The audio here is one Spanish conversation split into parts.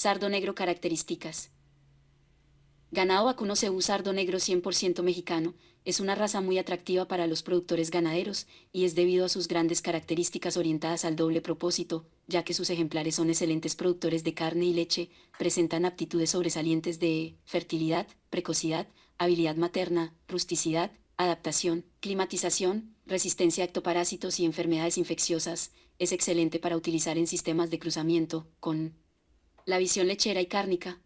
Sardo negro características. Ganado vacuno cebú sardo negro 100% mexicano, es una raza muy atractiva para los productores ganaderos, y es debido a sus grandes características orientadas al doble propósito, ya que sus ejemplares son excelentes productores de carne y leche, presentan aptitudes sobresalientes de fertilidad, precocidad, habilidad materna, rusticidad, adaptación, climatización, resistencia a ectoparásitos y enfermedades infecciosas, es excelente para utilizar en sistemas de cruzamiento, con la visión lechera y cárnica.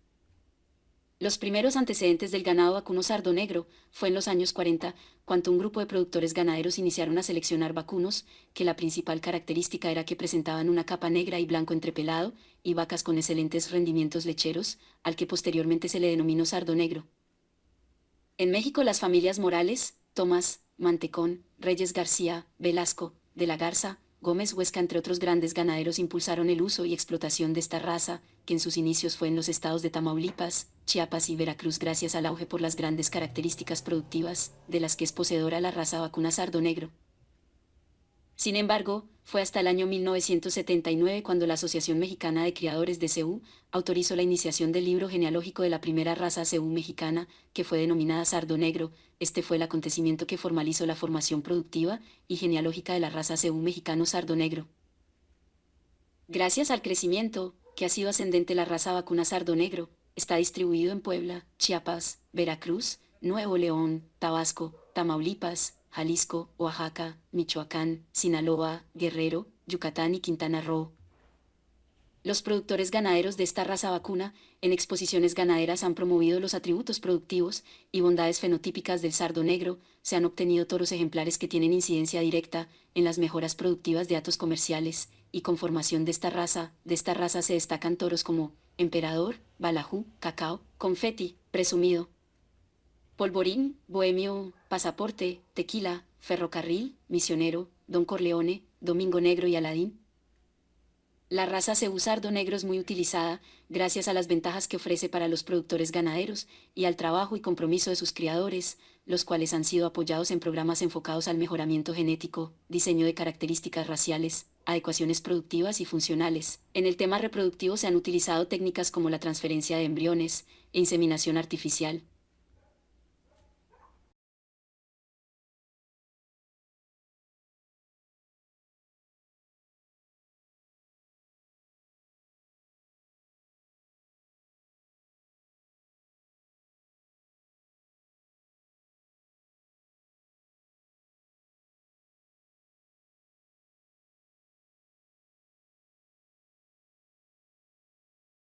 Los primeros antecedentes del ganado vacuno sardo negro fue en los años 40, cuando un grupo de productores ganaderos iniciaron a seleccionar vacunos, que la principal característica era que presentaban una capa negra y blanco entrepelado, y vacas con excelentes rendimientos lecheros, al que posteriormente se le denominó sardo negro. En México las familias Morales, Tomás, Mantecón, Reyes García, Velasco, de la Garza, Gómez Huesca entre otros grandes ganaderos impulsaron el uso y explotación de esta raza, que en sus inicios fue en los estados de Tamaulipas, Chiapas y Veracruz gracias al auge por las grandes características productivas, de las que es poseedora la raza vacuna sardo negro. Sin embargo, fue hasta el año 1979 cuando la Asociación Mexicana de Criadores de Cebú autorizó la iniciación del libro genealógico de la primera raza cebú mexicana, que fue denominada sardo negro. Este fue el acontecimiento que formalizó la formación productiva y genealógica de la raza cebú mexicano sardo negro. Gracias al crecimiento, que ha sido ascendente la raza vacuna sardo negro, está distribuido en Puebla, Chiapas, Veracruz, Nuevo León, Tabasco, Tamaulipas, Jalisco, Oaxaca, Michoacán, Sinaloa, Guerrero, Yucatán y Quintana Roo. Los productores ganaderos de esta raza vacuna, en exposiciones ganaderas han promovido los atributos productivos y bondades fenotípicas del sardo negro, se han obtenido toros ejemplares que tienen incidencia directa en las mejoras productivas de hatos comerciales y conformación de esta raza. De esta raza se destacan toros como Emperador, Balajú, Cacao, Confeti, Presumido, Polvorín, Bohemio, Pasaporte, Tequila, Ferrocarril, Misionero, Don Corleone, Domingo Negro y Aladín. La raza cebú sardo negro es muy utilizada, gracias a las ventajas que ofrece para los productores ganaderos y al trabajo y compromiso de sus criadores, los cuales han sido apoyados en programas enfocados al mejoramiento genético, diseño de características raciales, adecuaciones productivas y funcionales. En el tema reproductivo se han utilizado técnicas como la transferencia de embriones e inseminación artificial,